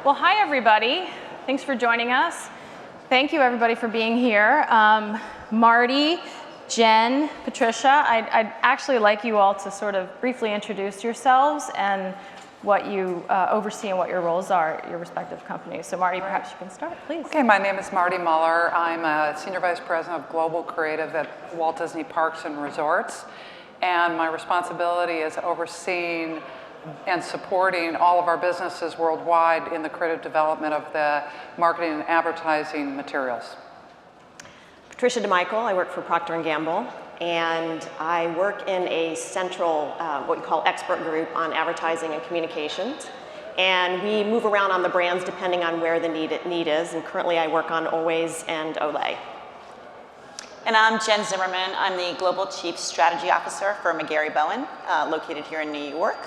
Well, hi, everybody. Thanks for joining us. Thank you, everybody, for being here. Marty, Jen, Patricia, I'd actually like you all to sort of briefly introduce yourselves and what you oversee and what your roles are at your respective companies. So Marty, perhaps you can start, please. Okay, my name is Marty Muller. I'm a Senior Vice President of Global Creative at Walt Disney Parks and Resorts. And my responsibility is overseeing and supporting all of our businesses worldwide in the creative development of the marketing and advertising materials. Patricia DeMichael, I work for Procter & Gamble, and I work in a central, what we call expert group on advertising and communications. And we move around on the brands depending on where the need is, and currently I work on Always and Olay. And I'm Jen Zimmerman. I'm the Global Chief Strategy Officer for McGarry Bowen, located here in New York.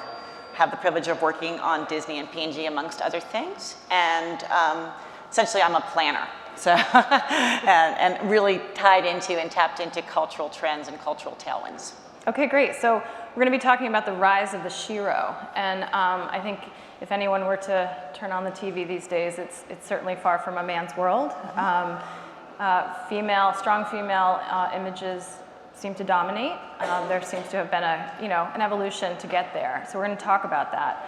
Have the privilege of working on Disney and P&G amongst other things. And essentially I'm a planner. So, and really tied into and tapped into cultural trends and cultural tailwinds. Okay, great. So we're going to be talking about the rise of the Shero. And I think if anyone were to turn on the TV these days, it's certainly far from a man's world. Strong female images seem to dominate. There seems to have been an evolution to get there. So we're going to talk about that.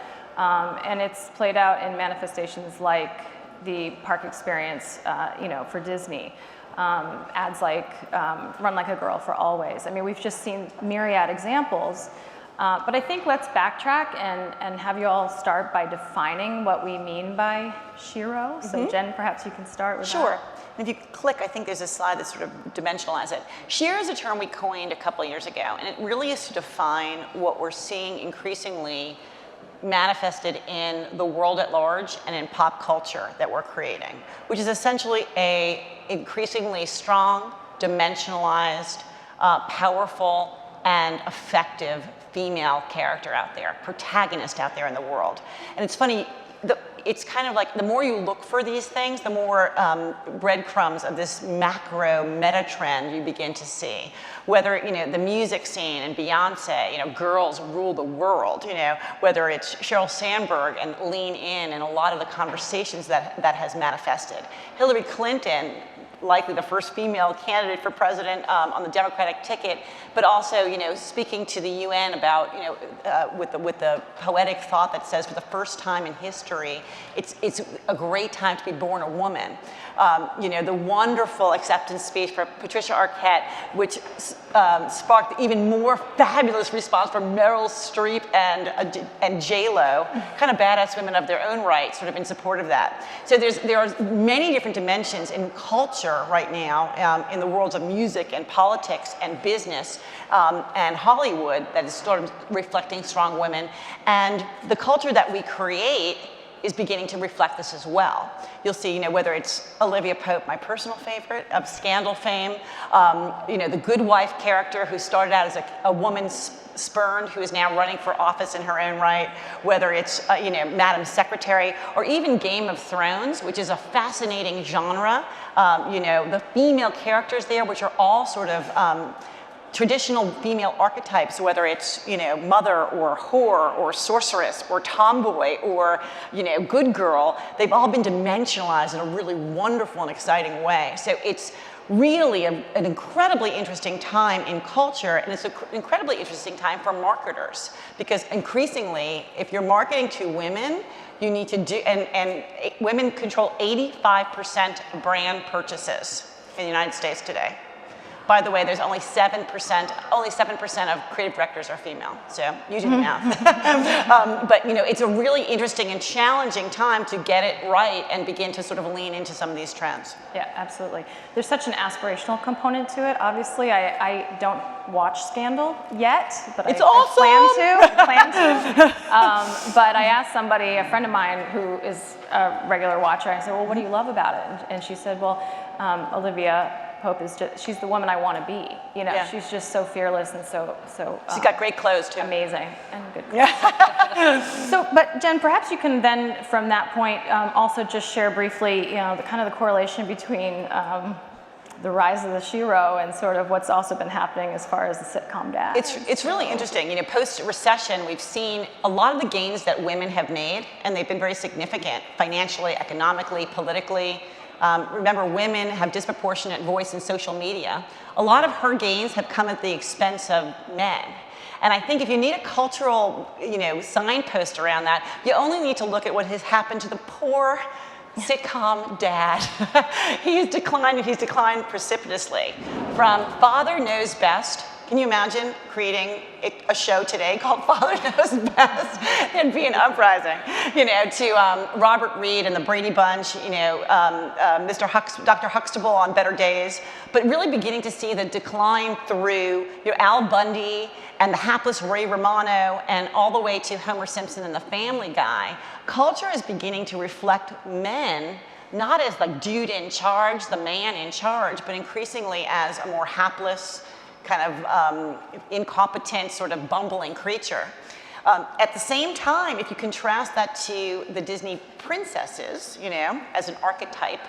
And it's played out in manifestations like the park experience, for Disney. Ads like Run Like a Girl for Always. I mean, we've just seen myriad examples. But I think let's backtrack and have you all start by defining what we mean by Shero. So Jen, perhaps you can start with that. Sure. And if you click, I think there's a slide that sort of dimensionalizes it. Shero is a term we coined a couple of years ago, and it really is to define what we're seeing increasingly manifested in the world at large and in pop culture that we're creating, which is essentially a increasingly strong, dimensionalized, powerful, and effective female character out there, protagonist out there in the world. And it's funny, it's kind of like the more you look for these things, the more breadcrumbs of this macro meta trend you begin to see. Whether, the music scene and Beyonce, girls rule the world, whether it's Sheryl Sandberg and Lean In and a lot of the conversations that has manifested. Hillary Clinton, likely the first female candidate for president on the Democratic ticket, but also, speaking to the UN about, with the poetic thought that says for the first time in history, it's a great time to be born a woman. The wonderful acceptance speech for Patricia Arquette, which sparked even more fabulous response from Meryl Streep and J-Lo, kind of badass women of their own right, sort of in support of that. So there are many different dimensions in culture right now, in the worlds of music and politics and business and Hollywood that is sort of reflecting strong women. And the culture that we create is beginning to reflect this as well. You'll see, whether it's Olivia Pope, my personal favorite, of Scandal fame, the good wife character who started out as a woman spurned, who is now running for office in her own right, whether it's, Madam Secretary, or even Game of Thrones, which is a fascinating genre. The female characters there, which are all sort of traditional female archetypes, whether it's, mother or whore or sorceress or tomboy or, good girl, they've all been dimensionalized in a really wonderful and exciting way. So it's really an incredibly interesting time in culture, and it's an incredibly interesting time for marketers, because increasingly, if you're marketing to women, you need to do, and women control 85% of brand purchases in the United States today. By the way, there's only 7% of creative directors are female, so using the math. But it's a really interesting and challenging time to get it right and begin to sort of lean into some of these trends. Yeah, absolutely. There's such an aspirational component to it. Obviously, I don't watch Scandal yet, but it's I awesome. plan to. But I asked somebody, a friend of mine who is a regular watcher, I said, well, what do you love about it? And she said, well, Olivia Pope is she's the woman I want to be. She's just so fearless and so. She's got great clothes too. Amazing and good clothes. But Jen, perhaps you can then, from that point, also just share briefly, the kind of the correlation between the rise of the Shero and sort of what's also been happening as far as the sitcom dad. It's really interesting. You know, post-recession, we've seen a lot of the gains that women have made, and they've been very significant financially, economically, politically. Remember, women have disproportionate voice in social media. A lot of her gains have come at the expense of men. And I think if you need a cultural, you know, signpost around that, you only need to look at what has happened to the poor sitcom dad. He's declined precipitously. From Father Knows Best, can you imagine creating a show today called Father Knows Best? There'd be an uprising, you know, to Robert Reed and the Brady Bunch, you know, Dr. Huxtable on Better Days, but really beginning to see the decline through Al Bundy and the hapless Ray Romano and all the way to Homer Simpson and the Family Guy. Culture is beginning to reflect men not as the dude in charge, the man in charge, but increasingly as a more hapless, kind of incompetent, sort of bumbling creature. At the same time, if you contrast that to the Disney princesses, you know, as an archetype,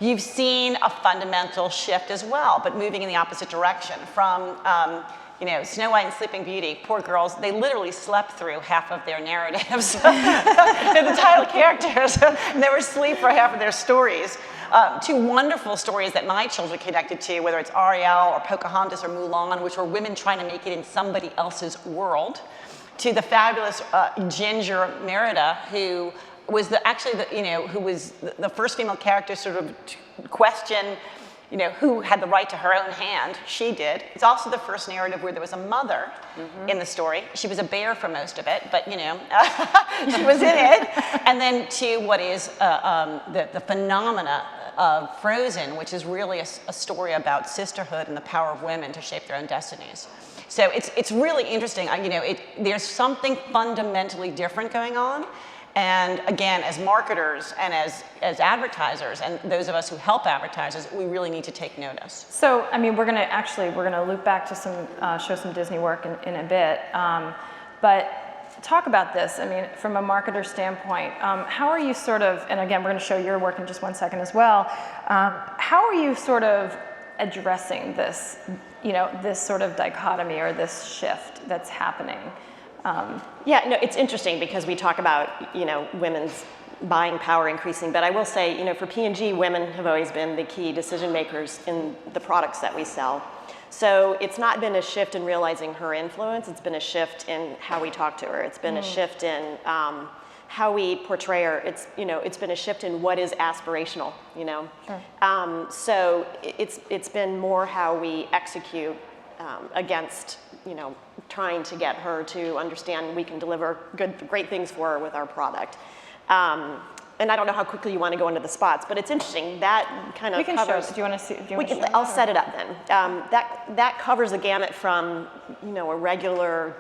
you've seen a fundamental shift as well, but moving in the opposite direction from, you know, Snow White and Sleeping Beauty, poor girls, they literally slept through half of their narratives. They're the title characters, and they were asleep for half of their stories. Two wonderful stories that my children connected to, whether it's Ariel or Pocahontas or Mulan, which were women trying to make it in somebody else's world, to the fabulous Ginger Merida, who was who was the first female character sort of to question, you know, who had the right to her own hand. She did. It's also the first narrative where there was a mother in the story. She was a bear for most of it, but, you know, she was in it. And then to what is the phenomena of Frozen, which is really a story about sisterhood and the power of women to shape their own destinies. So it's really interesting. You know, there's something fundamentally different going on. And again, as marketers and as advertisers, and those of us who help advertisers, we really need to take notice. So, I mean, we're gonna loop back to show some Disney work in a bit. But talk about this. I mean, from a marketer standpoint, how are you sort of, and again, we're gonna show your work in just one second as well. How are you sort of addressing this, you know, this sort of dichotomy or this shift that's happening? Yeah, no, it's interesting because we talk about, you know, women's buying power increasing, but I will say, you know, for P&G, women have always been the key decision makers in the products that we sell. So it's not been a shift in realizing her influence, it's been a shift in how we talk to her. It's been a shift in how we portray her. It's, you know, it's been a shift in what is aspirational, you know. Sure. So it's been more how we execute against, you know, trying to get her to understand we can deliver great things for her with our product. And I don't know how quickly you want to go into the spots, but it's interesting. That kind of we can covers. show. Do you want to see? I'll set it up then. That covers the gamut from, you know, a regular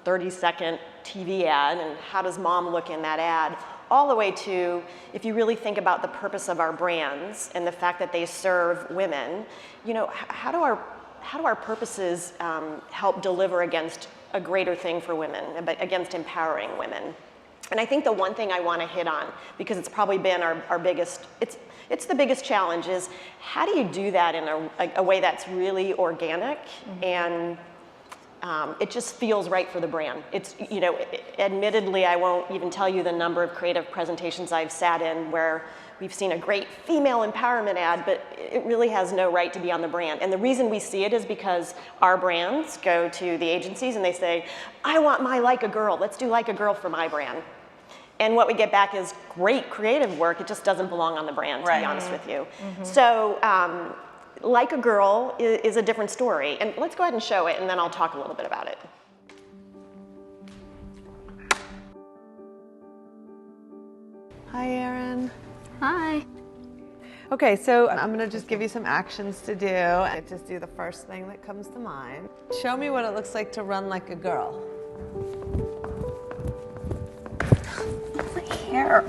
30-second TV ad and how does mom look in that ad, all the way to, if you really think about the purpose of our brands and the fact that they serve women, you know, how do our purposes help deliver against a greater thing for women, against empowering women? And I think the one thing I want to hit on, because it's probably been our biggest, it's the biggest challenge, is how do you do that in a way that's really organic and it just feels right for the brand. It's, you know, admittedly, I won't even tell you the number of creative presentations I've sat in where we've seen a great female empowerment ad, but it really has no right to be on the brand. And the reason we see it is because our brands go to the agencies and they say, I want my Like a Girl, let's do Like a Girl for my brand. And what we get back is great creative work, it just doesn't belong on the brand, to be honest with you. So, Like a Girl is a different story. And let's go ahead and show it, and then I'll talk a little bit about it. Hi, Erin. Hi. Okay, so I'm gonna just give you some actions to do. And just do the first thing that comes to mind. Show me what it looks like to run like a girl. My hair.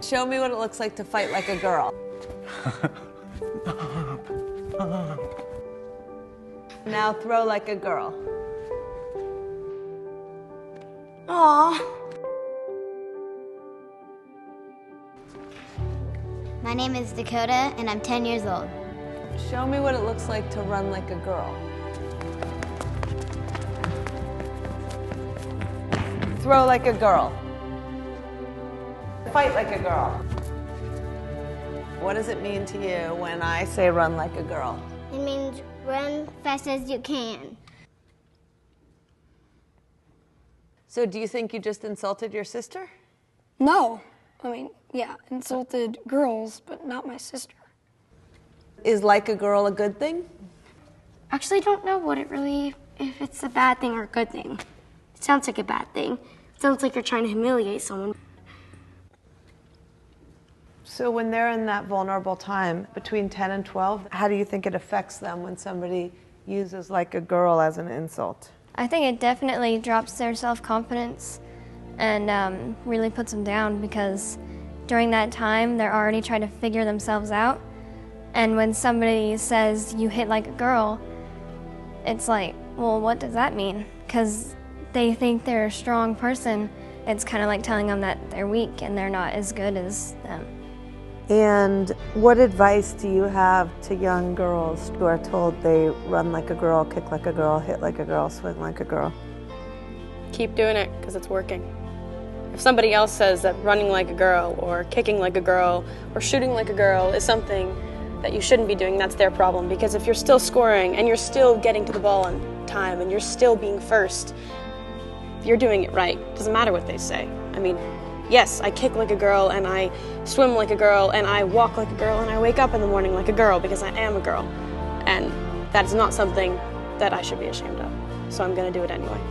Show me what it looks like to fight like a girl. Now throw like a girl. Aw. My name is Dakota, and I'm 10 years old. Show me what it looks like to run like a girl. Throw like a girl. Fight like a girl. What does it mean to you when I say run like a girl? It means run fast as you can. So do you think you just insulted your sister? No. I mean, yeah, insulted girls, but not my sister. Is like a girl a good thing? Actually, don't know if it's a bad thing or a good thing. It sounds like a bad thing. It sounds like you're trying to humiliate someone. So when they're in that vulnerable time between 10 and 12, how do you think it affects them when somebody uses like a girl as an insult? I think it definitely drops their self-confidence and really puts them down, because during that time they're already trying to figure themselves out, and when somebody says you hit like a girl, it's like, well, what does that mean? Because they think they're a strong person. It's kind of like telling them that they're weak and they're not as good as them. And what advice do you have to young girls who are told they run like a girl, kick like a girl, hit like a girl, swing like a girl? Keep doing it, because it's working. If somebody else says that running like a girl or kicking like a girl or shooting like a girl is something that you shouldn't be doing, that's their problem. Because if you're still scoring and you're still getting to the ball on time and you're still being first, you're doing it right. It doesn't matter what they say. I mean, yes, I kick like a girl and I swim like a girl and I walk like a girl and I wake up in the morning like a girl because I am a girl. And that is not something that I should be ashamed of. So I'm going to do it anyway.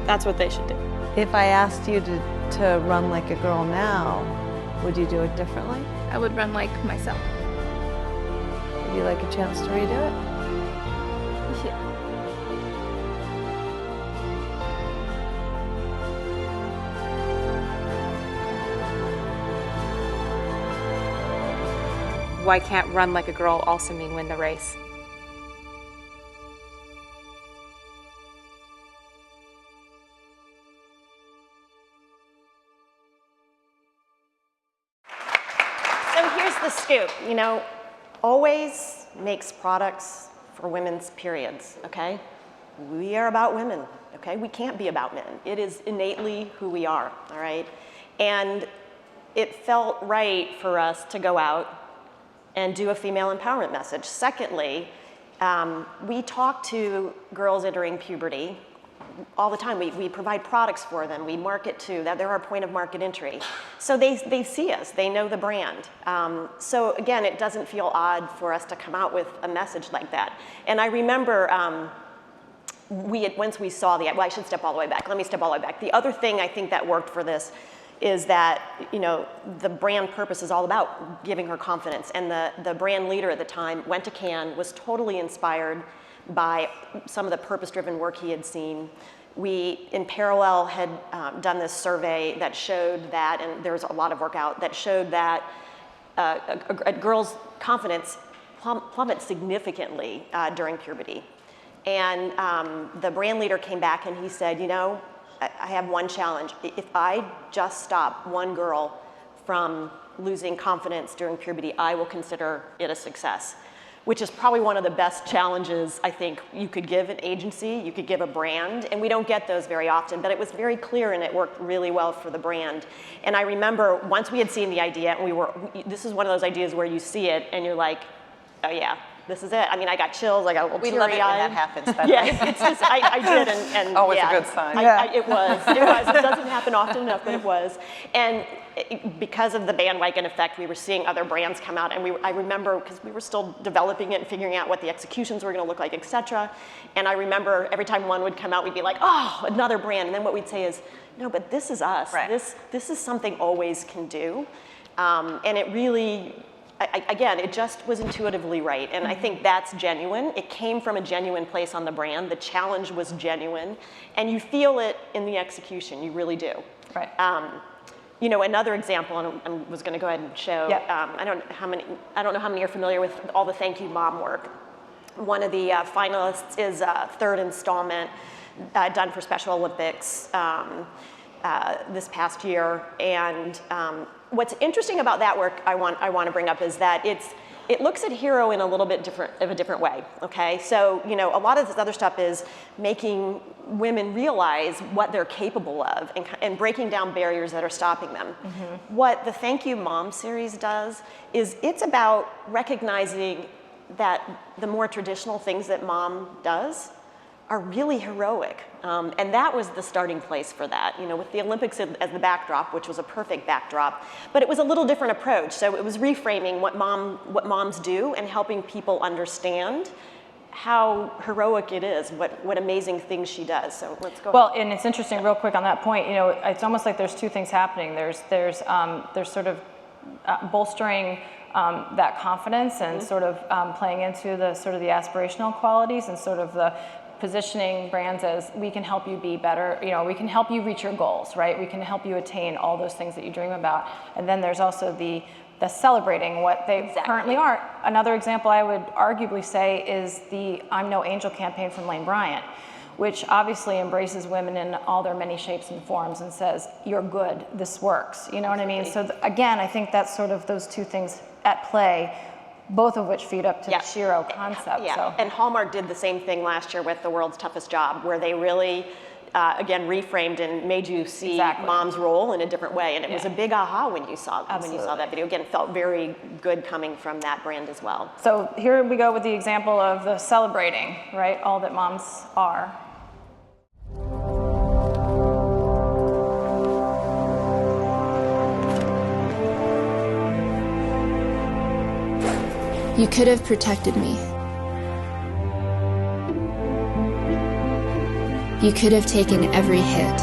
That's what they should do. If I asked you to run like a girl now, would you do it differently? I would run like myself. Would you like a chance to redo it? Yeah. Why can't run like a girl also mean win the race? So here's the scoop, always makes products for women's periods, okay? We are about women, okay? We can't be about men. It is innately who we are, all right? And it felt right for us to go out and do a female empowerment message. Secondly, we talk to girls entering puberty all the time. We provide products for them. We market to, that they're our point of market entry. So they see us, they know the brand. So again, it doesn't feel odd for us to come out with a message like that. And I remember once we saw I should step all the way back. Let me step all the way back. The other thing I think that worked for this is that, the brand purpose is all about giving her confidence. And the brand leader at the time went to Cannes, was totally inspired by some of the purpose-driven work he had seen. We, in parallel, had done this survey that showed that, and there was a lot of work out, that showed that a girl's confidence plummets significantly during puberty. And the brand leader came back and he said, I have one challenge. If I just stop one girl from losing confidence during puberty, I will consider it a success, which is probably one of the best challenges I think you could give an agency, you could give a brand, and we don't get those very often, but it was very clear and it worked really well for the brand. And I remember once we had seen the idea, and this is one of those ideas where you see it and you're like, oh yeah, this is it. I mean, I got chills, I got a little teary-eyed. We love it when that happens, by the yeah, way. it's just, I did, and Always yeah, a good sign. It was. It doesn't happen often enough, but it was. And because of the bandwagon effect, we were seeing other brands come out, and I remember, because we were still developing it and figuring out what the executions were going to look like, et cetera. And I remember every time one would come out, we'd be like, oh, another brand. And then what we'd say is, no, but this is us. Right. This is something Always can do. And it really, again, it just was intuitively right. And I think that's genuine. It came from a genuine place on the brand. The challenge was genuine. And you feel it in the execution. You really do. Right. Another example, and I was going to go ahead and show. Yep. I don't know how many are familiar with all the Thank You Mom work. One of the finalists is a third installment done for Special Olympics. this past year. And what's interesting about that work I want to bring up is that it looks at hero in a little bit of a different way, okay? So, you know, a lot of this other stuff is making women realize what they're capable of and breaking down barriers that are stopping them. Mm-hmm. What the Thank You Mom series does is it's about recognizing that the more traditional things that mom does are really heroic. And that was the starting place for that, you know, with the Olympics as the backdrop, which was a perfect backdrop, but it was a little different approach. So it was reframing what moms do and helping people understand how heroic it is, what amazing things she does. So let's go. Well, and it's interesting, real quick on that point, you know, it's almost like there's two things happening. There's sort of bolstering that confidence and sort of playing into the sort of the aspirational qualities and sort of the positioning brands as we can help you be better, you know, we can help you reach your goals, right? We can help you attain all those things that you dream about. And then there's also the celebrating what they currently are. Another example I would arguably say is the I'm No Angel campaign from Lane Bryant, which obviously embraces women in all their many shapes and forms and says, you're good, this works, you know what I mean? So again, I think that's sort of those two things at play, both of which feed up to the Shero concept. Yeah, so. And Hallmark did the same thing last year with The World's Toughest Job, where they really, again, reframed and made you see mom's role in a different way. And it was a big aha when you saw that video. Again, it felt very good coming from that brand as well. So here we go with the example of the celebrating, right? All that moms are. You could have protected me. You could have taken every hit.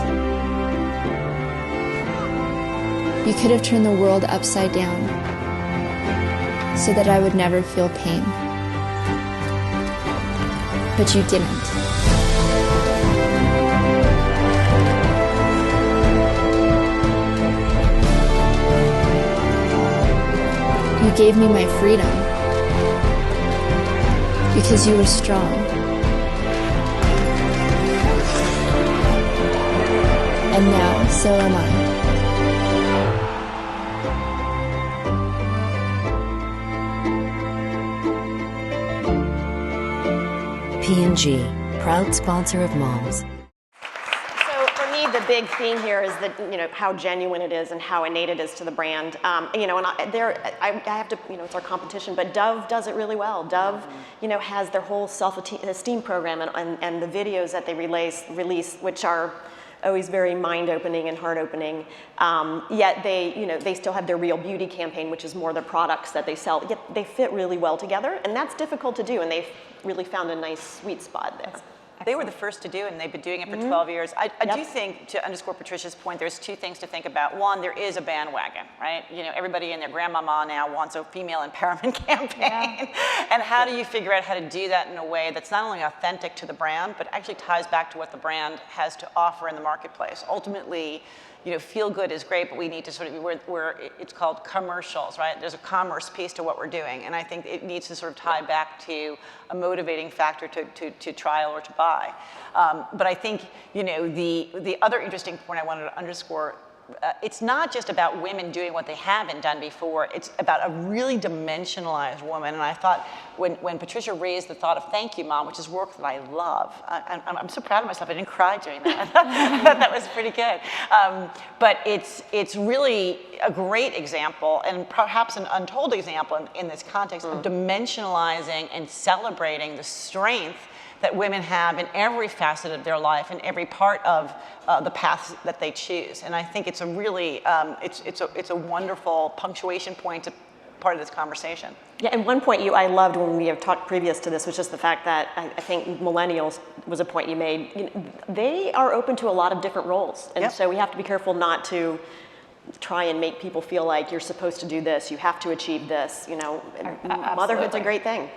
You could have turned the world upside down so that I would never feel pain. But you didn't. You gave me my freedom. Because you were strong. And now, so am I. P&G, proud sponsor of moms. So for me, the big theme here is that, you know, how genuine it is and how innate it is to the brand. You know, and I have to, you know, it's our competition, but Dove does it really well. Dove, you know, has their whole self-esteem program and the videos that they release, which are always very mind-opening and heart-opening. Yet they, you know, they still have their Real Beauty campaign, which is more the products that they sell. Yet they fit really well together, and that's difficult to do, and they've really found a nice sweet spot there. They were the first to do it, and they've been doing it for 12 years. I do think, to underscore Patricia's point, there's two things to think about. One, there is a bandwagon, right? You know, everybody and their grandmama now wants a female empowerment campaign. And how do you figure out how to do that in a way that's not only authentic to the brand, but actually ties back to what the brand has to offer in the marketplace? Ultimately, you know, feel good is great, but we need to sort of, it's called commercials, right? There's a commerce piece to what we're doing, and I think it needs to sort of tie back to a motivating factor to trial or to buy. But I think, you know, the other interesting point I wanted to underscore, it's not just about women doing what they haven't done before, it's about a really dimensionalized woman. And I thought when Patricia raised the thought of Thank You Mom, which is work that I love, I'm so proud of myself, I didn't cry during that. I thought that was pretty good. But it's really a great example, and perhaps an untold example in this context of dimensionalizing and celebrating the strength that women have in every facet of their life and every part of the paths that they choose. And I think it's a really, it's a wonderful punctuation point to part of this conversation. Yeah, and one point I loved when we have talked previous to this was just the fact that I think millennials was a point you made. You know, they are open to a lot of different roles. And so we have to be careful not to try and make people feel like you're supposed to do this, you have to achieve this, you know. Motherhood's a great thing.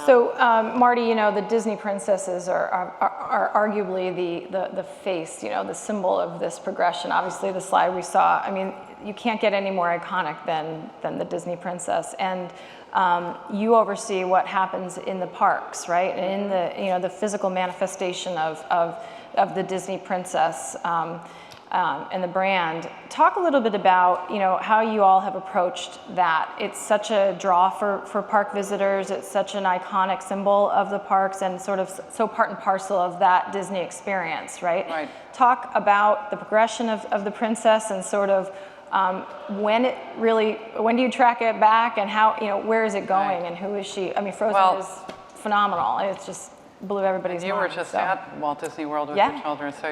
So Marty, you know, the Disney princesses are arguably the face, you know, the symbol of this progression. Obviously the slide we saw, I mean, you can't get any more iconic than the Disney princess. And you oversee what happens in the parks, right? And in the, you know, the physical manifestation of the Disney princess. and the brand. Talk a little bit about, you know, how you all have approached that. It's such a draw for park visitors. It's such an iconic symbol of the parks and sort of so part and parcel of that Disney experience, right? Right. Talk about the progression of the princess and sort of when do you track it back and how, you know, where is it going and who is she? I mean, Frozen is phenomenal. It's just blew everybody's mind. You were just at Walt Disney World with your children, so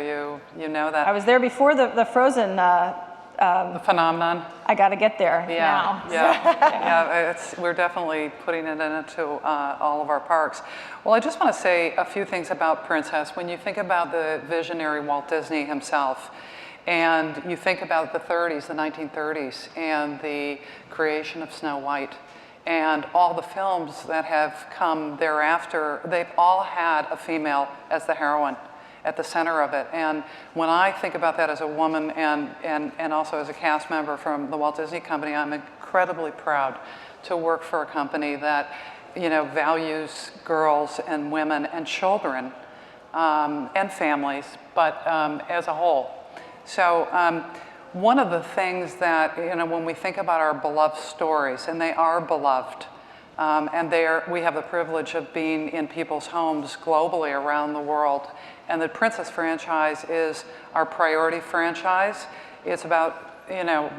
you know that. I was there before the Frozen the phenomenon. I got to get there now. We're definitely putting it into all of our parks. Well, I just want to say a few things about Princess. When you think about the visionary Walt Disney himself, and you think about the 30s, the 1930s, and the creation of Snow White, and all the films that have come thereafter, they've all had a female as the heroine at the center of it. And when I think about that as a woman and also as a cast member from the Walt Disney Company, I'm incredibly proud to work for a company that, you know, values girls and women and children and families, but as a whole. So one of the things that, you know, when we think about our beloved stories, and they are beloved, and we have the privilege of being in people's homes globally around the world. And the Princess franchise is our priority franchise. It's about, you know,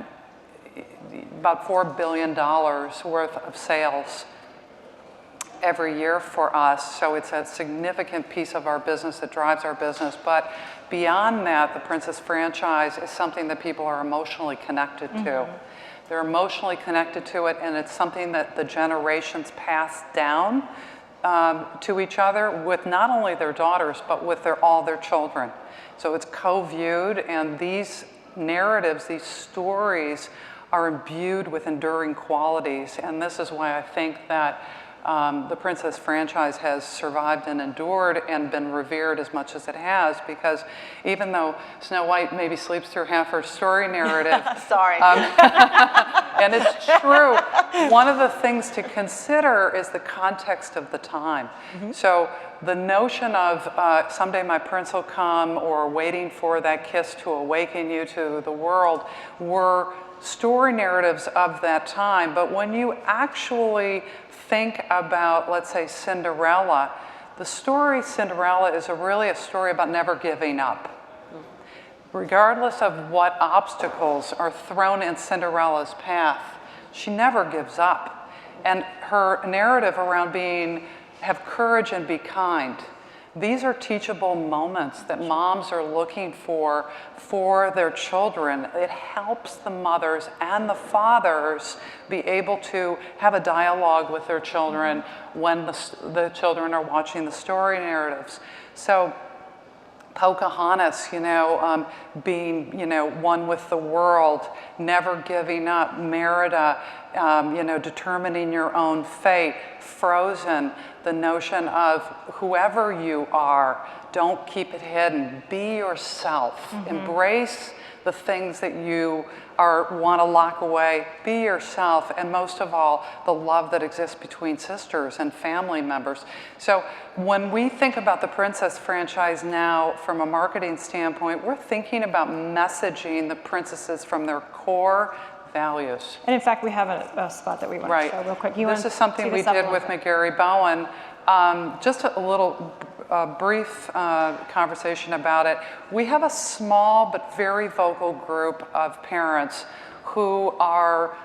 about $4 billion worth of sales every year for us. So it's a significant piece of our business that drives our business. But beyond that, the Princess franchise is something that people are emotionally connected to. They're emotionally connected to it, and it's something that the generations pass down to each other with not only their daughters, but with all their children. So it's co-viewed, and these narratives, these stories are imbued with enduring qualities. And this is why I think that the Princess franchise has survived and endured and been revered as much as it has, because even though Snow White maybe sleeps through half her story narrative. Sorry. And it's true. One of the things to consider is the context of the time. So the notion of someday my prince will come, or waiting for that kiss to awaken you to the world, were story narratives of that time. But when you actually think about, let's say, Cinderella, the story Cinderella is really a story about never giving up. Regardless of what obstacles are thrown in Cinderella's path, she never gives up. And her narrative around have courage and be kind. These are teachable moments that moms are looking for their children. It helps the mothers and the fathers be able to have a dialogue with their children when the children are watching the story narratives. So Pocahontas, you know, being, you know, one with the world, never giving up. Merida, you know, determining your own fate. Frozen, the notion of whoever you are, don't keep it hidden. Be yourself. Embrace the things that you want to lock away. Be yourself, and most of all, the love that exists between sisters and family members. So when we think about the Princess franchise now from a marketing standpoint, we're thinking about messaging the princesses from their core values. And in fact, we have a spot that we want to show real quick. This is something we did with McGarry Bowen. Just a little brief conversation about it. We have a small but very vocal group of parents who are,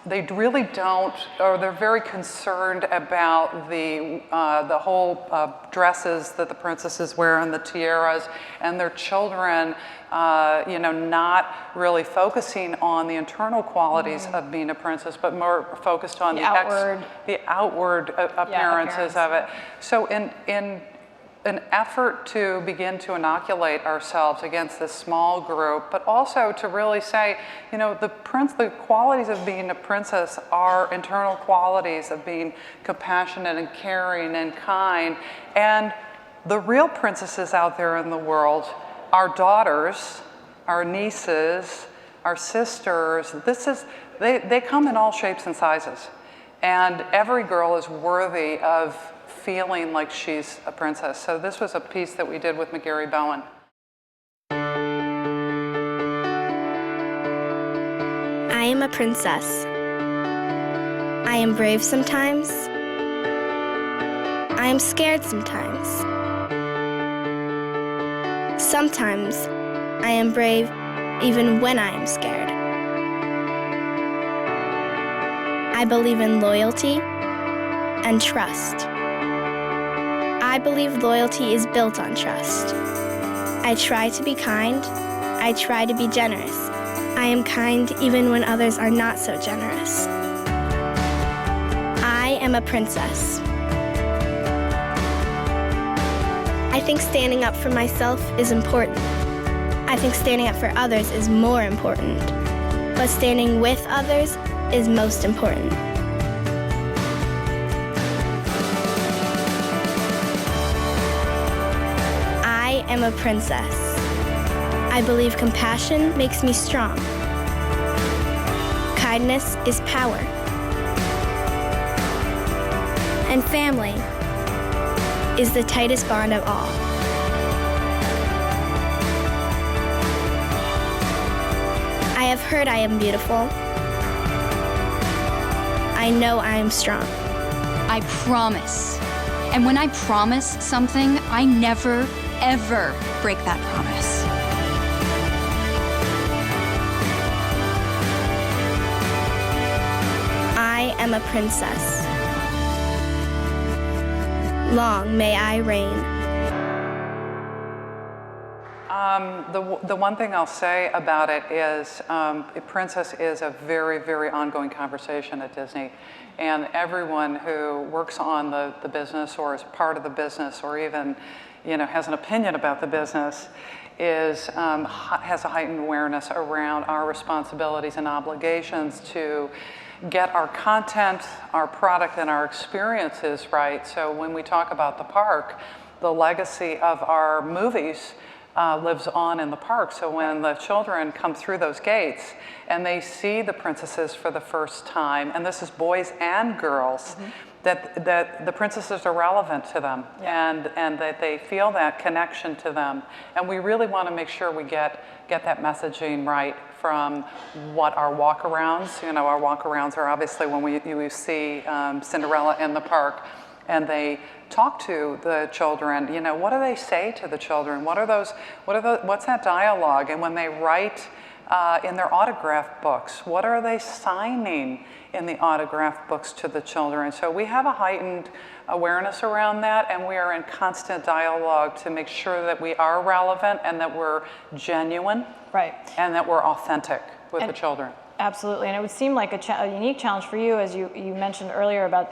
they really don't, or they're very concerned about the whole dresses that the princesses wear and the tiaras, and their children, you know, not really focusing on the internal qualities of being a princess, but more focused on the outward appearances of it. So in an effort to begin to inoculate ourselves against this small group, but also to really say, you know, the qualities of being a princess are internal qualities of being compassionate and caring and kind. And the real princesses out there in the world, our daughters, our nieces, our sisters, they come in all shapes and sizes. And every girl is worthy of feeling like she's a princess. So this was a piece that we did with McGarry Bowen. am a princess. I am brave sometimes. I am scared sometimes. Sometimes I am brave even when I am scared. I believe in loyalty and trust. I believe loyalty is built on trust. I try to be kind. I try to be generous. I am kind even when others are not so generous. I am a princess. I think standing up for myself is important. I think standing up for others is more important. But standing with others is most important. I am a princess. I believe compassion makes me strong. Kindness is power. And family is the tightest bond of all. I have heard I am beautiful. I know I am strong. I promise. And when I promise something, I never, ever break that promise. I am a princess. Long may I reign. The one thing I'll say about it is Princess is a very, very ongoing conversation at Disney. And everyone who works on the business or is part of the business or even has an opinion about the business has a heightened awareness around our responsibilities and obligations to get our content, our product, and our experiences right. So when we talk about the park, the legacy of our movies lives on in the park. So when the children come through those gates and they see the princesses for the first time, and this is boys and girls, that the princesses are relevant to them, and that they feel that connection to them. And we really want to make sure we get that messaging right from what our walkarounds, our walkarounds are obviously when you see Cinderella in the park and they talk to the children, what do they say to the children? What's that dialogue? And when they write in their autograph books, what are they signing in the autograph books to the children? So we have a heightened awareness around that, and we are in constant dialogue to make sure that we are relevant and that we're genuine, right, and that we're authentic with the children. Absolutely, and it would seem like a unique challenge for you, as you mentioned earlier about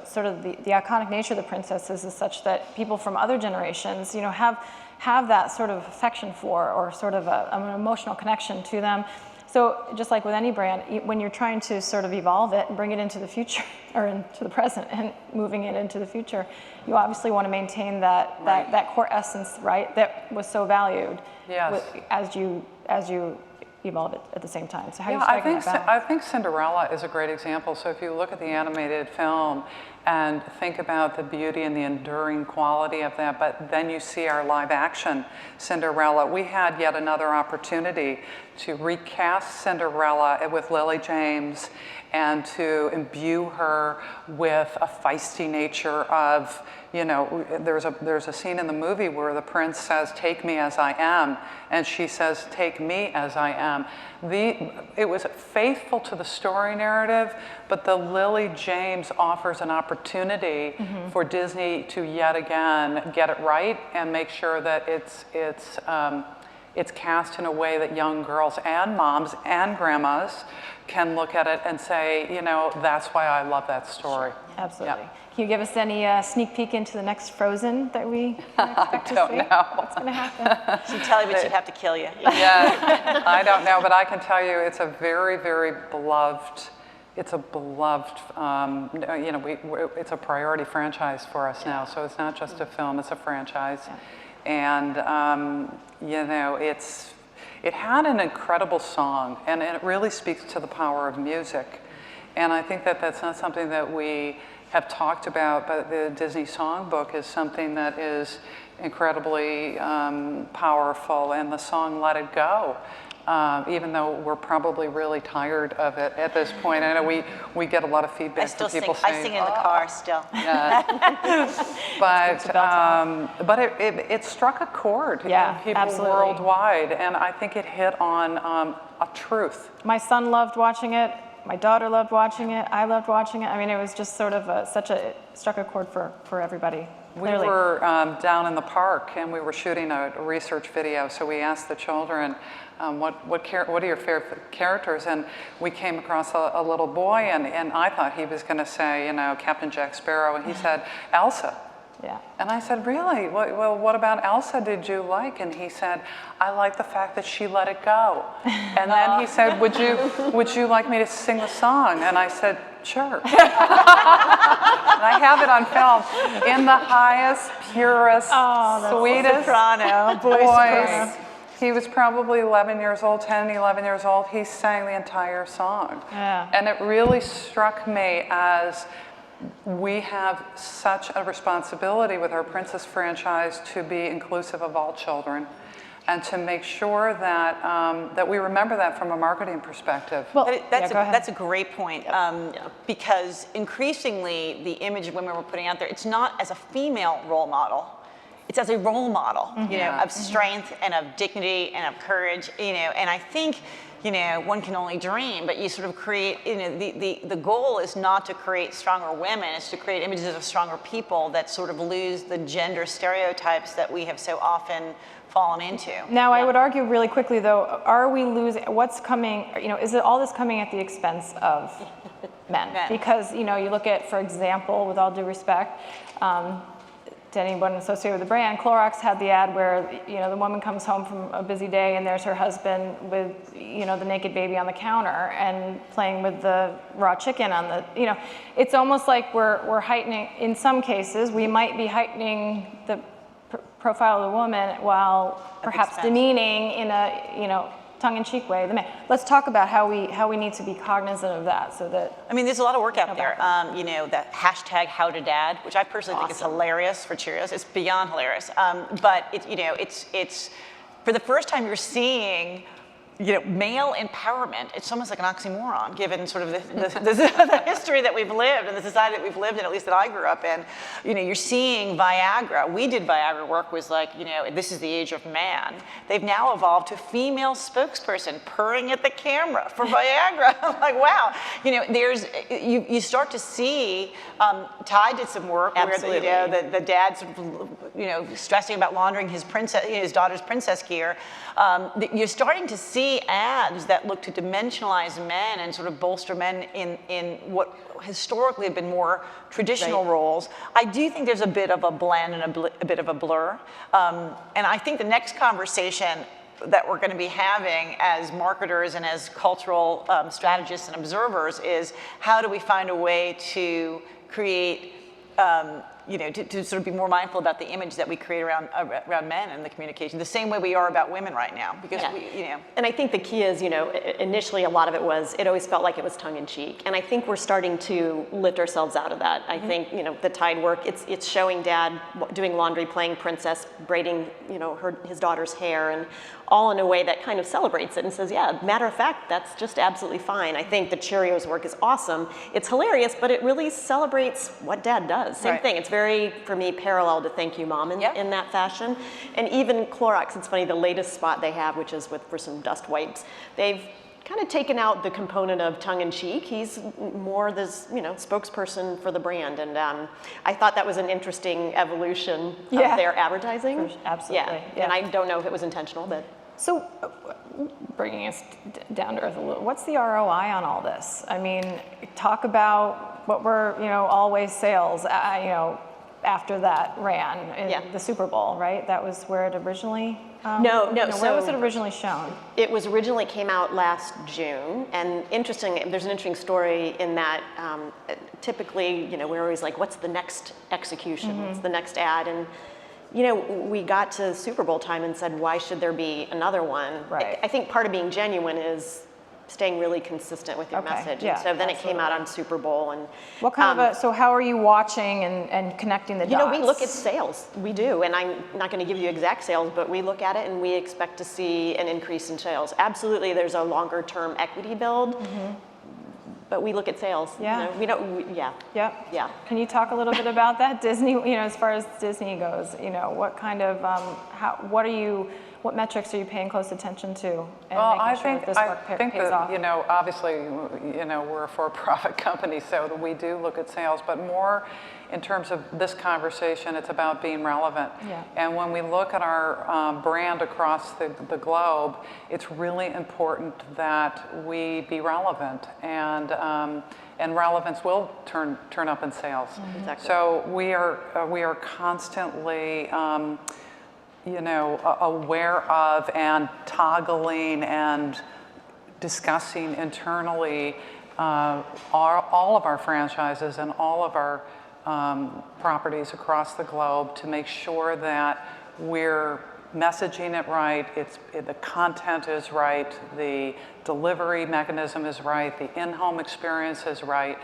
sort of the iconic nature of the princesses is such that people from other generations have that sort of affection for, or sort of an emotional connection to them. So just like with any brand, when you're trying to sort of evolve it and bring it into the future or into the present and moving it into the future, you obviously want to maintain that core essence, right, that was so valued. Yes. As you evolve it at the same time. So how are you striking that balance? I think Cinderella is a great example. So if you look at the animated film and think about the beauty and the enduring quality of that, but then you see our live action Cinderella, we had yet another opportunity to recast Cinderella with Lily James and to imbue her with a feisty nature of, there's a scene in the movie where the prince says, "Take me as I am," and she says, "Take me as I am." It was faithful to the story narrative, but the Lily James offers an opportunity for Disney to yet again get it right and make sure that it's cast in a way that young girls and moms and grandmas can look at it and say, that's why I love that story. Absolutely. Can you give us any sneak peek into the next Frozen that we expect to see? I don't know. What's going to happen? She'd tell you, but she'd have to kill you. Yeah, I don't know, but I can tell you it's a very, very beloved, it's a priority franchise for us now. So it's not just a film, it's a franchise. And, it had an incredible song, and it really speaks to the power of music. And I think that that's not something that we have talked about, but the Disney Songbook is something that is, incredibly powerful, and the song Let It Go. Even though we're probably really tired of it at this point. I know we get a lot of feedback from people saying, I sing in the car still. Yeah. but it struck a chord in people absolutely. worldwide, and I think it hit on a truth. My son loved watching it. My daughter loved watching it. I loved watching it. I mean, it was just sort of it struck a chord for everybody. Clearly. We were down in the park, and we were shooting a research video, so we asked the children, what are your favorite characters? And we came across a little boy, and I thought he was going to say, you know, Captain Jack Sparrow, and he said, Elsa. Yeah. And I said, really? Well, what about Elsa did you like? And he said, I like the fact that she let it go. And then he said, would you like me to sing the song? And I said, sure. And I have it on film in the highest, purest, sweetest voice. He was probably 11 years old, 10, 11 years old. He sang the entire song. Yeah. And it really struck me as we have such a responsibility with our Princess franchise to be inclusive of all children and to make sure that, that we remember that from a marketing perspective. Well, that's a great point, because increasingly the image of women we're putting out there, it's not as a female role model. It's as a role model, you know, of strength and of dignity and of courage, you know, and I think, you know, one can only dream, but you sort of create, you know, the goal is not to create stronger women, it's to create images of stronger people that sort of lose the gender stereotypes that we have so often fallen into. Now, I would argue really quickly, though, are we losing, what's coming, you know, is it all this coming at the expense of men? Because, you know, you look at, for example, with all due respect, to anyone associated with the brand, Clorox had the ad where, you know, the woman comes home from a busy day and there's her husband with, you know, the naked baby on the counter and playing with the raw chicken on the, you know, it's almost like we're heightening, in some cases, we might be heightening the profile of the woman while perhaps demeaning in a, you know, tongue-in-cheek way the man. Let's talk about how we need to be cognizant of that, so that. I mean, there's a lot of work out there. You know, that hashtag #HowToDad, which I personally think is hilarious for Cheerios. It's beyond hilarious. But it, you know, it's for the first time you're seeing, you know, male empowerment. It's almost like an oxymoron, given sort of the history that we've lived and the society that we've lived in, at least that I grew up in. You know, you're seeing Viagra. We did Viagra work, was like, you know, this is the age of man. They've now evolved to female spokesperson purring at the camera for Viagra. I'm like, wow. You know, there's, you start to see, Ty did some work where, you know, the dad's, you know, stressing about laundering his princess, you know, his daughter's princess gear. You're starting to see ads that look to dimensionalize men and sort of bolster men in what historically have been more traditional roles. I do think there's a bit of a blend and a bit of a blur. And I think the next conversation that we're going to be having as marketers and as cultural strategists and observers is, how do we find a way to create you know, to sort of be more mindful about the image that we create around men and the communication, the same way we are about women right now, because we, you know. And I think the key is, you know, initially a lot of it was, it always felt like it was tongue-in-cheek, and I think we're starting to lift ourselves out of that. I think, you know, the Tide work, it's showing dad doing laundry, playing princess, braiding, you know, his daughter's hair, and all in a way that kind of celebrates it and says, yeah, matter of fact, that's just absolutely fine. I think the Cheerios work is awesome. It's hilarious, but it really celebrates what dad does. Same thing. It's very, for me, parallel to Thank You Mom in that fashion. And even Clorox, it's funny, the latest spot they have, which is for some dust wipes, they've kind of taken out the component of tongue-in-cheek. He's more this, you know, spokesperson for the brand, and I thought that was an interesting evolution of their advertising. Absolutely. Yeah. And I don't know if it was intentional, but. So, bringing us down to earth a little, what's the ROI on all this? I mean, talk about what were, you know, always sales, you know, after that ran in the Super Bowl, right? That was where it originally. No. Where was it originally shown? It was originally came out last June, and there's an interesting story in that. Typically, you know, we're always like, what's the next execution? What's the next ad? And you know, we got to Super Bowl time and said, why should there be another one? Right. I think part of being genuine is staying really consistent with your Okay, message. yeah, And so then it came out absolutely. on Super Bowl. And What kind of so how are you watching and connecting the dots? you know, we look at sales. We do, and I'm not going to give you exact sales, but we look at it and we expect to see an increase in sales. Absolutely, there's a longer-term equity build, but we look at sales. Yeah. You know, we don't. Yeah. Yep. Yeah. Can you talk a little bit about that? Disney, you know, as far as Disney goes, you know, what kind of, what metrics are you paying close attention to? And Well, making I sure think, that this I work think pays that, off? you know, obviously, you know, we're a for-profit company, so we do look at sales, but more in terms of this conversation, it's about being relevant. Yeah. And when we look at our brand across the globe, it's really important that we be relevant, and relevance will turn up in sales. Exactly. So we are constantly you know, aware of and toggling and discussing internally all of our franchises and all of our properties across the globe to make sure that we're messaging it right, the content is right, the delivery mechanism is right, the in-home experience is right.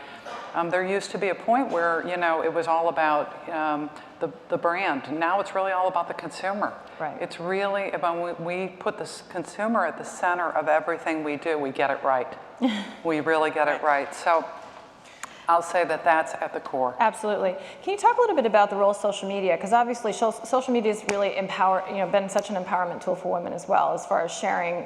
There used to be a point where, you know, it was all about the brand. Now it's really all about the consumer. Right. It's really about when we put the consumer at the center of everything we do, we get it right. We really get it right. So I'll say that that's at the core. Absolutely. Can you talk a little bit about the role of social media? Because obviously social media has really been such an empowerment tool for women as well, as far as sharing,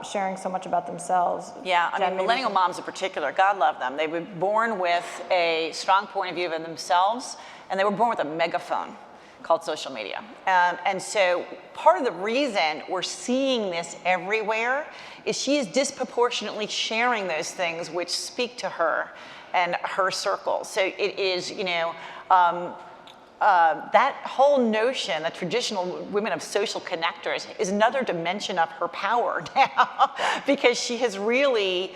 sharing so much about themselves. Yeah, I Jen, mean, maybe millennial moms in particular, God love them. They were born with a strong point of view of themselves, and they were born with a megaphone called social media. And so part of the reason we're seeing this everywhere is she is disproportionately sharing those things which speak to her and her circle. So it is, you know, that whole notion that traditional women of social connectors is another dimension of her power now, because she has really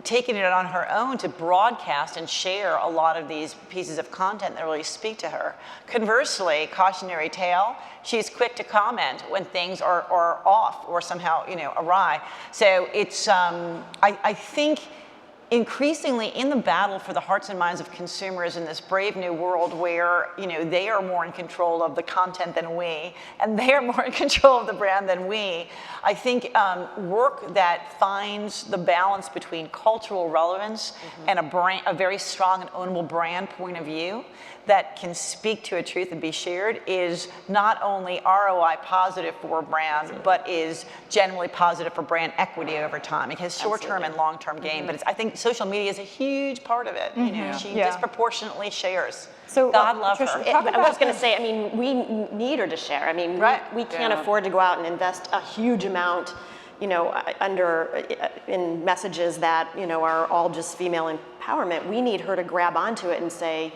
taken it on her own to broadcast and share a lot of these pieces of content that really speak to her. Conversely, cautionary tale, she's quick to comment when things are off or somehow, you know, awry. So it's, I think, increasingly in the battle for the hearts and minds of consumers in this brave new world where, you know, they are more in control of the content than we, and they are more in control of the brand than we, I think work that finds the balance between cultural relevance and a very strong and ownable brand point of view that can speak to a truth and be shared is not only ROI positive for a brand, but is generally positive for brand equity over time. It has short-term and long-term gain, but I think social media is a huge part of it. You know, she disproportionately shares. So, God love Tricia, her. I was just going to say, I mean, we need her to share. I mean, we can't afford to go out and invest a huge amount, you know, in messages that, you know, are all just female empowerment. We need her to grab onto it and say,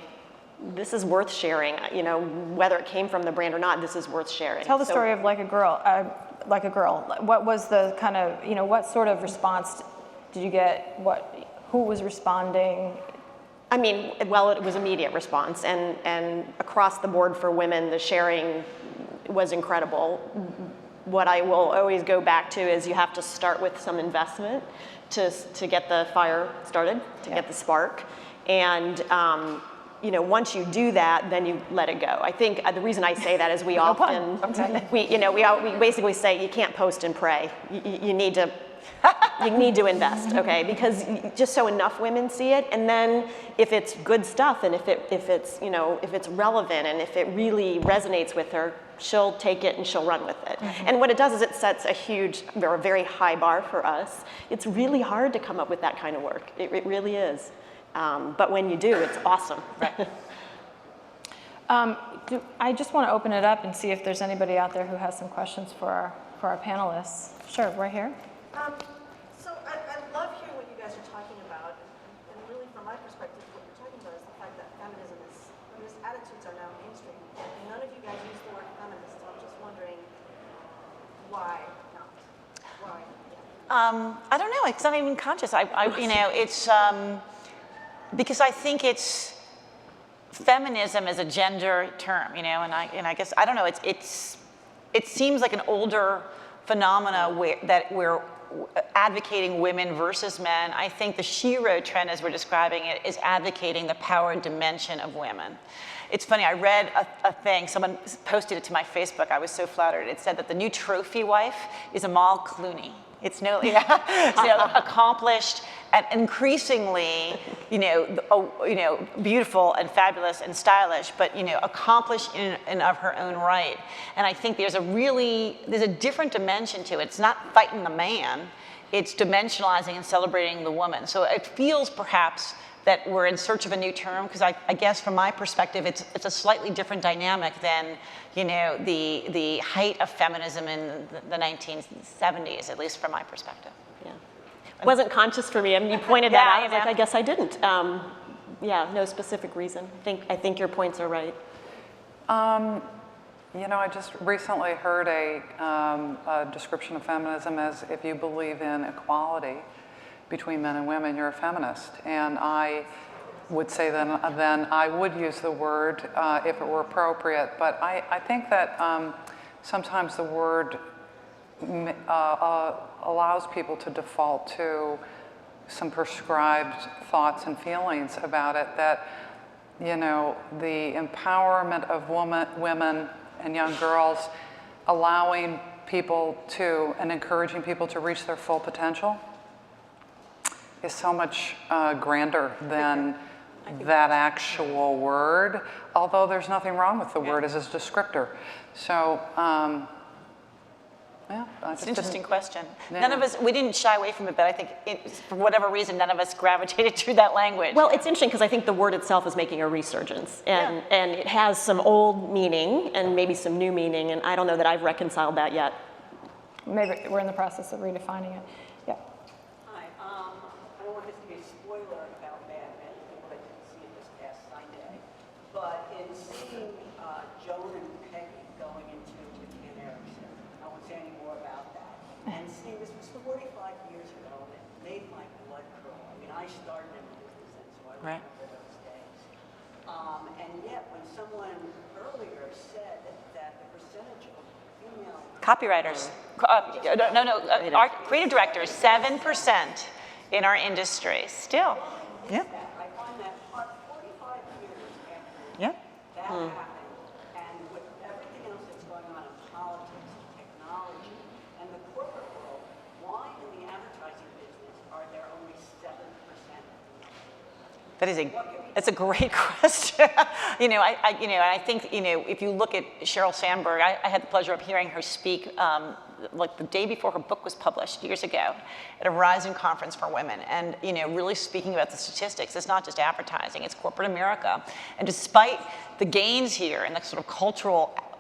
this is worth sharing, you know, whether it came from the brand or not, this is worth sharing. Tell the story of Like a Girl. What was the kind of, you know, what sort of response did you get? Who was responding? I mean, well, it was immediate response, and across the board for women, the sharing was incredible. What I will always go back to is you have to start with some investment to get the fire started, to get the spark, and you know, once you do that, then you let it go. I think the reason I say that is we often, we basically say you can't post and pray. You need to invest, okay? Because just so enough women see it, and then if it's good stuff, and if it's you know, if it's relevant, and if it really resonates with her, she'll take it and she'll run with it. And what it does is it sets a very high bar for us. It's really hard to come up with that kind of work. It really is. But when you do, it's awesome. I just want to open it up and see if there's anybody out there who has some questions for our panelists. Sure, right here. So I love hearing what you guys are talking about, and really from my perspective, what you're talking about is the fact that feminist attitudes are now mainstream. And none of you guys use the word feminist, so I'm just wondering why not? Why? I don't know, it's not even conscious. You know, it's, because I think it's feminism is a gender term, you know, and I guess I don't know. It seems like an older phenomena that we're advocating women versus men. I think the Shero trend, as we're describing it, is advocating the power and dimension of women. It's funny, I read a thing, someone posted it to my Facebook, I was so flattered. It said that the new trophy wife is Amal Clooney. It's accomplished and increasingly, beautiful and fabulous and stylish, but accomplished in and of her own right. And I think there's a different dimension to it. It's not fighting the man, it's dimensionalizing and celebrating the woman. So it feels perhaps that we're in search of a new term, because I guess from my perspective, it's a slightly different dynamic than the height of feminism in the 1970s, at least from my perspective. Yeah, it wasn't conscious for me. I mean, you pointed that out. I was like, I guess I didn't. Yeah, no specific reason. I think your points are right. I just recently heard a description of feminism as if you believe in equality between men and women, you're a feminist. And I would say then I would use the word if it were appropriate. But I think that sometimes the word allows people to default to some prescribed thoughts and feelings about it, that the empowerment of women and young girls, allowing people to and encouraging people to reach their full potential is so much grander than that actual word, although there's nothing wrong with the word as a descriptor. So, it's an interesting question. Yeah. None of us, we didn't shy away from it, but I think for whatever reason, none of us gravitated to that language. Well, it's interesting because I think the word itself is making a resurgence, and it has some old meaning and maybe some new meaning, and I don't know that I've reconciled that yet. Maybe we're in the process of redefining it. Yeah. Hi, I don't want this to be a spoiler about Mad Men, people that didn't see it this past Sunday, but in seeing Joan and Peggy going into the emergence, I won't say any more about that, and seeing this was 45 years ago, and it made my blood crawl. I mean, I started in the business then, so I remember those days. And yet, when someone earlier said that the percentage of female copywriters, creative directors, 7% in our industry still. Yeah. I find that 45 years after that happened, and with everything else that's going on in politics and technology and the corporate world, why in the advertising business are there only 7%? That's a great question. I think, if you look at Sheryl Sandberg, I had the pleasure of hearing her speak like the day before her book was published years ago at a Rising conference for women, and really speaking about the statistics. It's not just advertising, it's corporate America. And despite the gains here and the sort of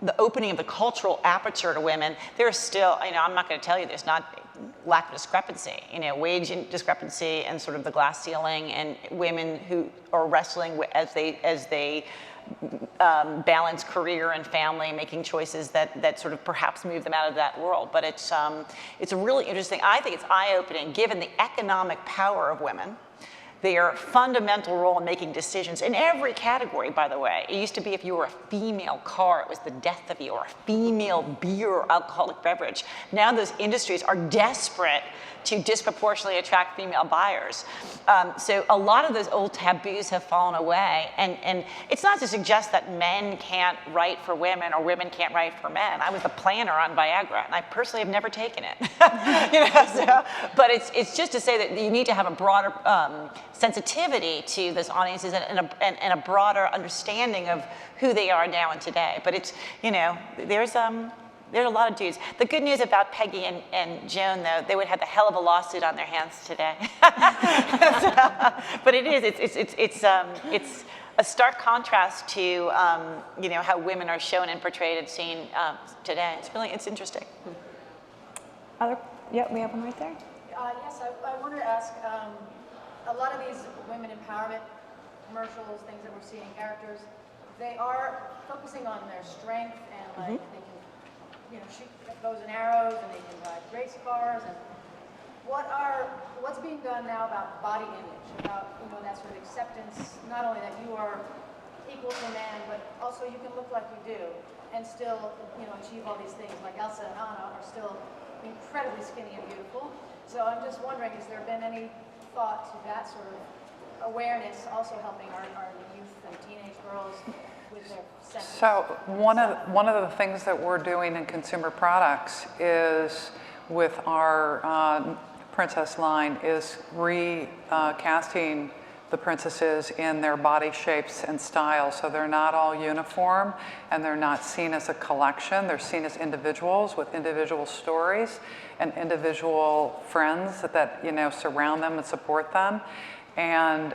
the opening of the cultural aperture to women, there's still, I'm not going to tell you there's not lack of discrepancy, wage discrepancy and sort of the glass ceiling, and women who are wrestling as they balance career and family, making choices that sort of perhaps move them out of that world. But it's a really interesting, I think it's eye-opening given the economic power of women, their fundamental role in making decisions in every category, by the way. It used to be if you were a female car, it was the death of you, or a female beer or alcoholic beverage. Now those industries are desperate to disproportionately attract female buyers. So a lot of those old taboos have fallen away. And it's not to suggest that men can't write for women or women can't write for men. I was the planner on Viagra, and I personally have never taken it. But it's just to say that you need to have a broader sensitivity to those audiences and a broader understanding of who they are now and today. But it's, there's a lot of dudes. The good news about Peggy and Joan, though, they would have the hell of a lawsuit on their hands today. But it's a stark contrast to how women are shown and portrayed and seen today. It's interesting. Yeah, we have one right there. Yes, I wanted to ask. A lot of these women empowerment commercials, things that we're seeing, characters, they are focusing on their strength and like they can, shoot bows and arrows, and they can ride race cars. And what's being done now about body image, about that sort of acceptance, not only that you are equal to man, but also you can look like you do and still achieve all these things. Like Elsa and Anna are still incredibly skinny and beautiful. So I'm just wondering, has there been any thought to that sort of awareness also helping our youth and teenage girls with their sense? So one of the things that we're doing in consumer products is with our princess line is recasting the princesses in their body shapes and styles. So they're not all uniform and they're not seen as a collection. They're seen as individuals with individual stories and individual friends that surround them and support them. And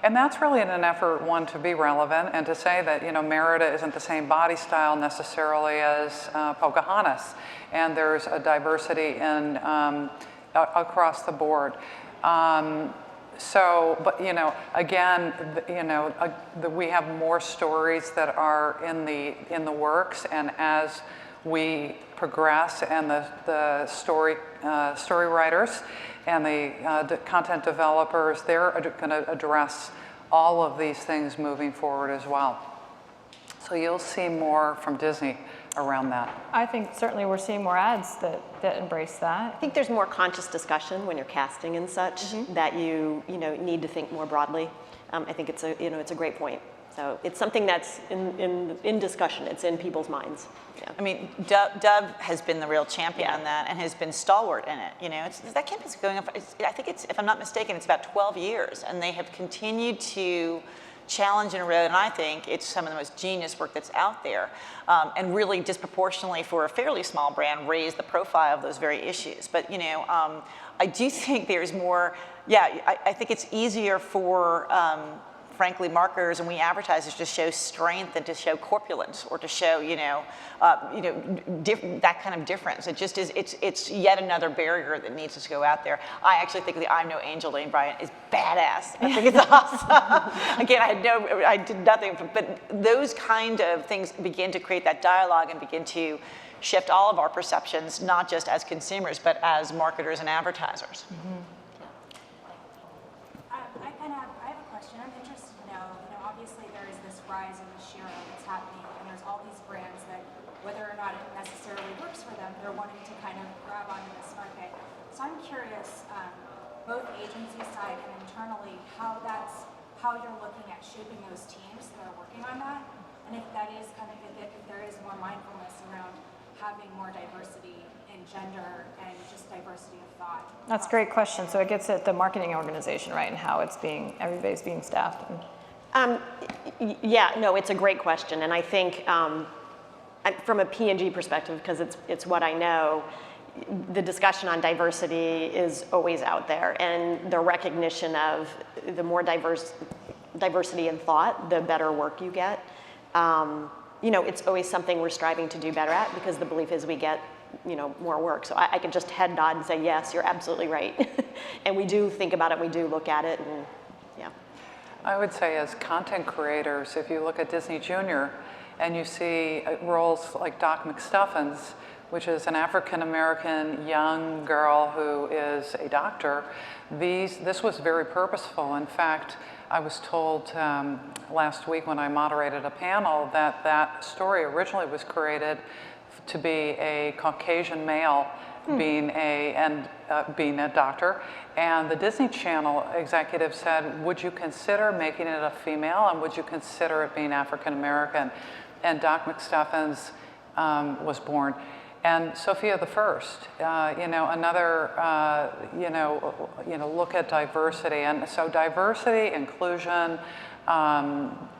that's really in an effort, one, to be relevant and to say that, Merida isn't the same body style necessarily as Pocahontas. And there's a diversity in across the board. But again, we have more stories that are in the works, and as we progress, and the story writers and the content developers, they're going to address all of these things moving forward as well. So you'll see more from Disney around that. I think certainly we're seeing more ads that embrace that. I think there's more conscious discussion when you're casting and such, that you need to think more broadly. I think it's a great point. So it's something that's in discussion. It's in people's minds. Yeah. I mean, Dove has been the real champion on that and has been stalwart in it. That campaign's going on. I think if I'm not mistaken, it's about 12 years, and they have continued to challenge and erode, and I think it's some of the most genius work that's out there, and really disproportionately for a fairly small brand raise the profile of those very issues. But I do think there's more. Yeah, I think it's easier for frankly marketers and we advertisers to show strength and to show corpulence or to show that kind of difference. It just is. It's yet another barrier that needs to go out there. I actually think the I'm No Angel Lane Bryant is badass. I think it's awesome. Again, I did nothing, but those kind of things begin to create that dialogue and begin to shift all of our perceptions, not just as consumers, but as marketers and advertisers. I have a question. I'm interested to know, obviously there is this rise in the Shero that's happening, and there's all these brands that, whether or not it necessarily works for them, they're wanting to kind of grab onto this market. So I'm curious, both agency side and internally, how you're looking at shaping those teams that are working on that, and if that is kind of, if there is more mindfulness around having more diversity in gender and just diversity of thought. That's a great question. So it gets at the marketing organization, right, and how everybody's being staffed. Yeah, no, it's a great question, and I think from a P&G perspective, because it's what I know, the discussion on diversity is always out there, and the recognition of the more diversity in thought, the better work you get. It's always something we're striving to do better at, because the belief is we get more work. So I can just head nod and say, yes, you're absolutely right. And we do think about it, we do look at it, and yeah. I would say as content creators, if you look at Disney Junior and you see roles like Doc McStuffins, which is an African-American young girl who is a doctor, this was very purposeful. In fact, I was told last week when I moderated a panel that story originally was created to be a Caucasian male being a doctor, and the Disney Channel executive said, would you consider making it a female, and would you consider it being African American? And Doc McStuffins was born. And Sophia the First, another, look at diversity. And so diversity, inclusion,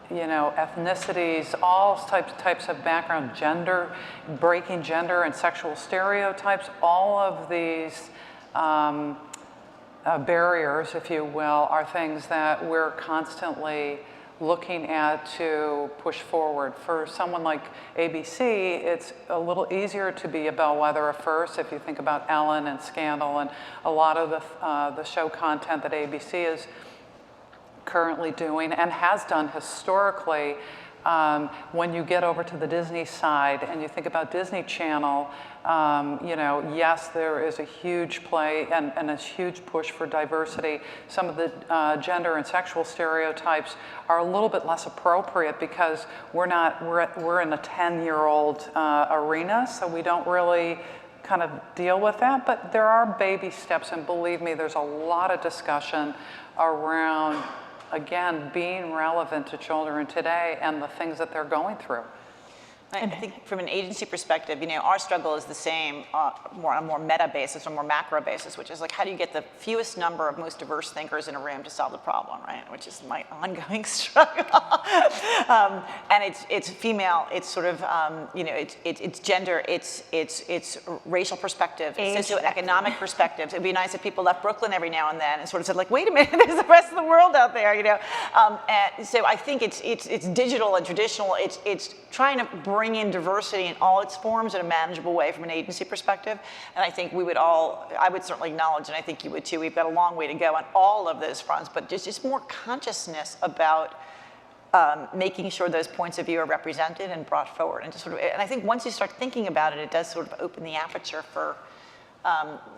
ethnicities, all types of background, gender, breaking gender and sexual stereotypes, all of these barriers, if you will, are things that we're constantly looking at to push forward. For someone like ABC, it's a little easier to be a bellwether at first if you think about Ellen and Scandal and a lot of the show content that ABC is currently doing and has done historically. When you get over to the Disney side and you think about Disney Channel, yes, there is a huge play and a huge push for diversity. Some of the gender and sexual stereotypes are a little bit less appropriate because we're in a 10-year-old arena, so we don't really kind of deal with that, but there are baby steps, and believe me, there's a lot of discussion around, again, being relevant to children today and the things that they're going through. I think from an agency perspective, you know, our struggle is the same on a more meta basis or more macro basis, which is like, how do you get the fewest number of most diverse thinkers in a room to solve the problem, right? Which is my ongoing struggle. And it's female, it's sort of, you know, it's gender, it's racial perspective, it's socioeconomic perspectives. It'd be nice if people left Brooklyn every now and then and sort of said like, wait a minute, there's the rest of the world out there, you know? And so I think it's digital and traditional. It's trying to bring in diversity in all its forms in a manageable way from an agency perspective. And I think I would certainly acknowledge, and I think you would too, we've got a long way to go on all of those fronts, but just more consciousness about making sure those points of view are represented and brought forward. And I think once you start thinking about it, it does sort of open the aperture for,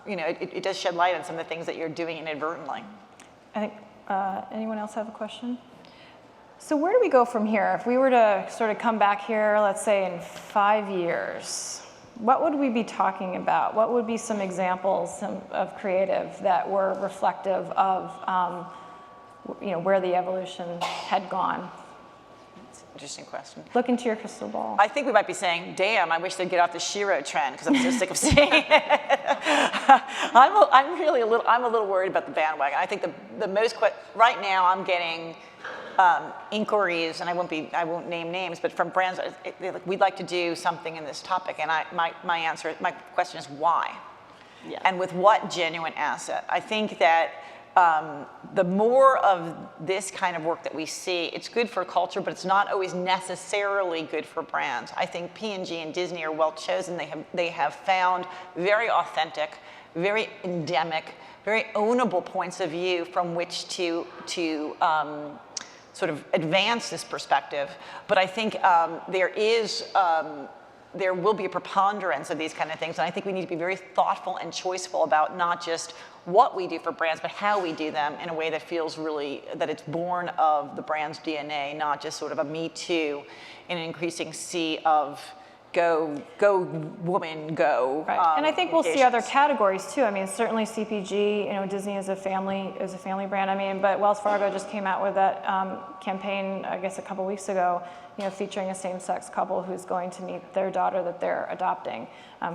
you know, it does shed light on some of the things that you're doing inadvertently. I think, anyone else have a question? So where do we go from here? If we were to sort of come back here, let's say in 5 years, what would we be talking about? What would be some examples of creative that were reflective of, you know, where the evolution had gone? That's an interesting question. Look into your crystal ball. I think we might be saying, damn, I wish they'd get off the Shero trend because I'm so sick of seeing it. I'm a little worried about the bandwagon. I think the most, right now I'm getting inquiries, and I won't name names, but from brands, we'd like to do something in this topic, and my question is why? Yeah. And with what genuine asset? I think that the more of this kind of work that we see, it's good for culture, but it's not always necessarily good for brands. I think P&G and Disney are well chosen. They have found very authentic, very endemic, very ownable points of view from which to sort of advance this perspective. But I think there will be a preponderance of these kind of things, and I think we need to be very thoughtful and choiceful about not just what we do for brands, but how we do them in a way that feels really, that it's born of the brand's DNA, not just sort of a me too in an increasing sea of go woman, go. Right. And I think we'll see other categories too. I mean, certainly CPG, you know, Disney is a family brand. I mean, but Wells Fargo just came out with that campaign, I guess a couple weeks ago, you know, featuring a same-sex couple who's going to meet their daughter that they're adopting,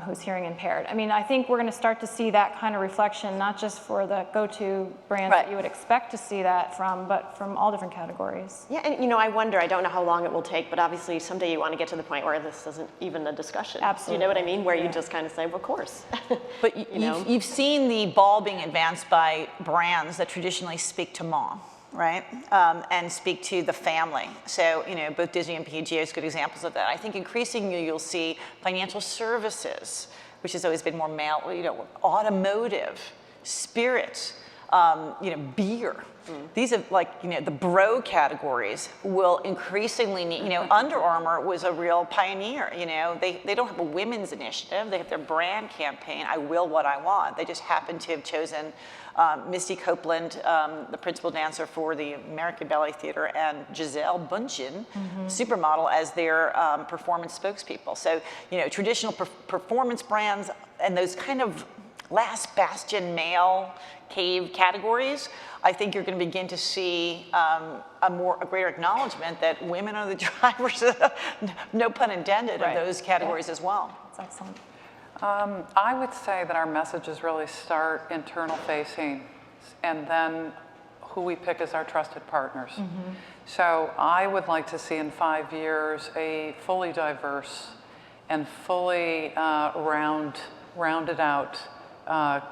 who's hearing impaired. I mean, I think we're going to start to see that kind of reflection, not just for the go-to brands that you would expect to see that from, but from all different categories. Yeah, and you know, I wonder, I don't know how long it will take, but obviously someday you want to get to the point where this isn't even a discussion. Absolutely. You know what I mean? Where you just kind of say, well, of course. But you've seen the ball being advanced by brands that traditionally speak to mom, right? And speak to the family. So, you know, both Disney and P&G are good examples of that. I think increasingly you'll see financial services, which has always been more male, you know, automotive, spirits, you know, beer. These are like, you know, the bro categories will increasingly need, you know, Under Armour was a real pioneer, you know, they don't have a women's initiative, they have their brand campaign, I will what I want. They just happen to have chosen Misty Copeland, the principal dancer for the American Ballet Theater, and Gisele Bündchen, supermodel, as their performance spokespeople. So, you know, traditional performance brands and those kind of last bastion male cave categories, I think you're going to begin to see a greater acknowledgement that women are the drivers, no pun intended, of those categories as well. That's excellent. I would say that our messages really start internal facing, and then who we pick as our trusted partners. So I would like to see in 5 years a fully diverse and fully rounded out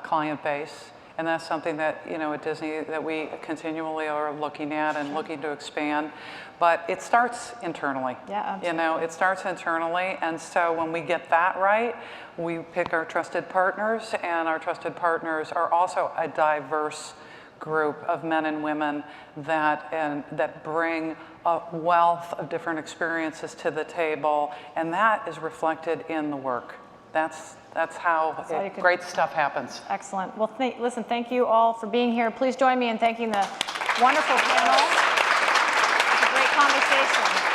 client base. And that's something that, you know, at Disney that we continually are looking at and looking to expand. But it starts internally. Yeah, absolutely. You know, it starts internally. And so when we get that right, we pick our trusted partners, and our trusted partners are also a diverse group of men and women that bring a wealth of different experiences to the table, and that is reflected in the work. That's how great stuff happens. Excellent. Well, listen, thank you all for being here. Please join me in thanking the wonderful panel. It was a great conversation.